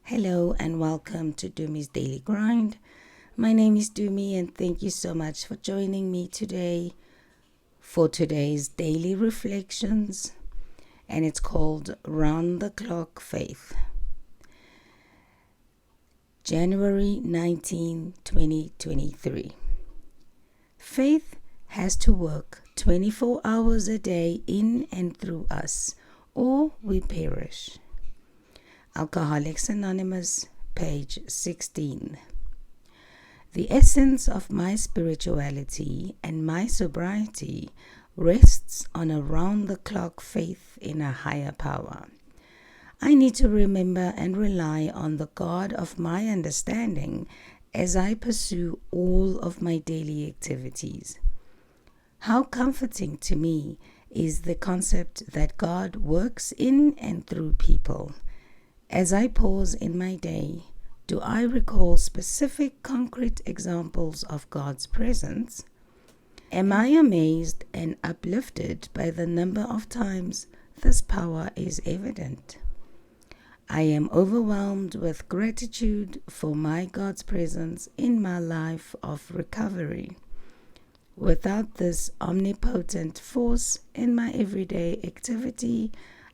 Hello and welcome to Dumi's Daily Grind. My name is Dumi and thank you so much for joining me today for today's daily reflections, and it's called Round the Clock Faith. January 19, 2023. Faith has to work 24 hours a day in and through us, or we perish. Alcoholics Anonymous, page 16. The essence of my spirituality and my sobriety rests on a round-the-clock faith in a higher power. I need to remember and rely on the God of my understanding as I pursue all of my daily activities. How comforting to me is the concept that God works in and through people. As I pause in my day, do I recall specific concrete examples of God's presence? Am I amazed and uplifted by the number of times this power is evident? I am overwhelmed with gratitude for my God's presence in my life of recovery. Without this omnipotent force in my everyday activity,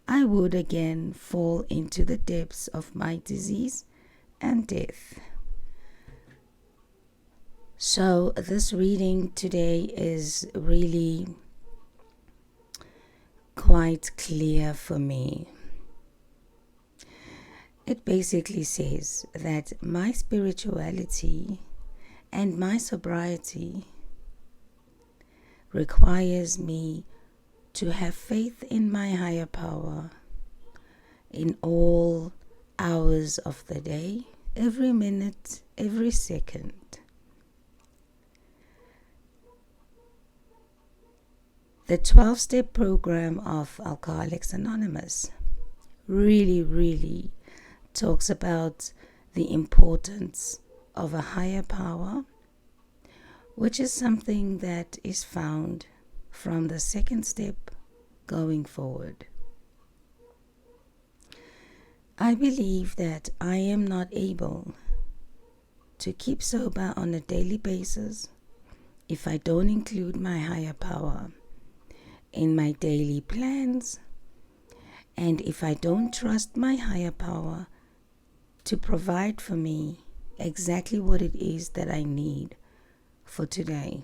I would again fall into the depths of my disease and death. So this reading today is really quite clear for me. It basically says that my spirituality and my sobriety requires me to have faith in my higher power in all hours of the day, every minute, every second. The 12-step program of Alcoholics Anonymous really talks about the importance of a higher power, which is something that is found from the second step going forward. I believe that I am not able to keep sober on a daily basis if I don't include my higher power in my daily plans, and if I don't trust my higher power to provide for me exactly what it is that I need for today.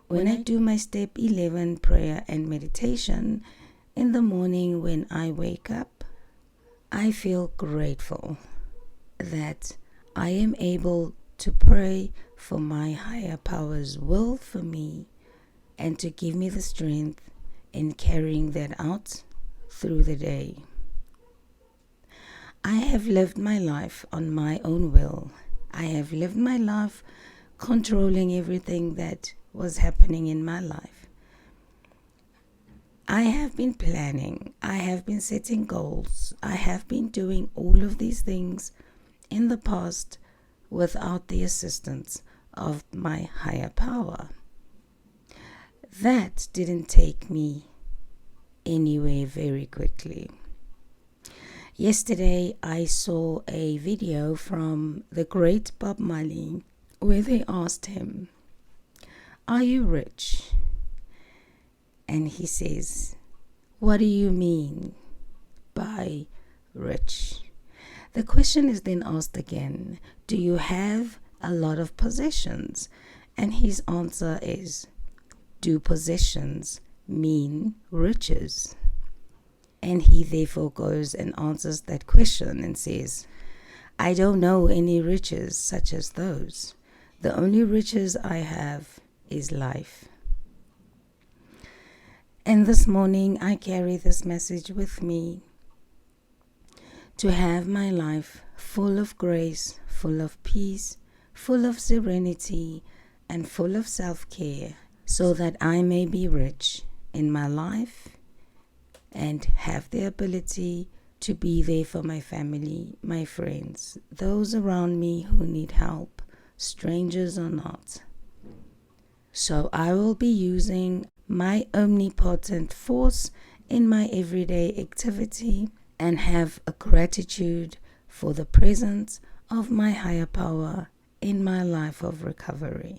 When I do my step 11 prayer and meditation in the morning when I wake up, I feel grateful that I am able to pray for my higher power's will for me and to give me the strength in carrying that out through the day. I have lived my life on my own will. I have lived my life controlling everything that was happening in my life. I have been planning. I have been setting goals. I have been doing all of these things in the past without the assistance of my higher power. That didn't take me anywhere very quickly. Yesterday, I saw a video from the great Bob Marley where they asked him, "Are you rich?" And he says, "What do you mean by rich?" The question is then asked again, "Do you have a lot of possessions?" And his answer is, "Do possessions mean riches?" And he therefore goes and answers that question and says, "I don't know any riches such as those. The only riches I have is life." And this morning I carry this message with me to have my life full of grace, full of peace, full of serenity, and full of self-care, so that I may be rich in my life and have the ability to be there for my family, my friends, those around me who need help, strangers or not. So I will be using my omnipotent force in my everyday activity and have a gratitude for the presence of my higher power in my life of recovery.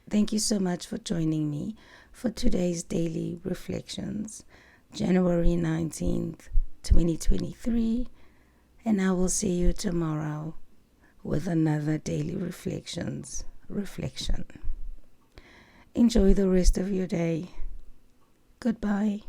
Thank you so much for joining me for today's daily reflections, January 19th, 2023, and I will see you tomorrow with another daily reflection. Enjoy the rest of your day. Goodbye.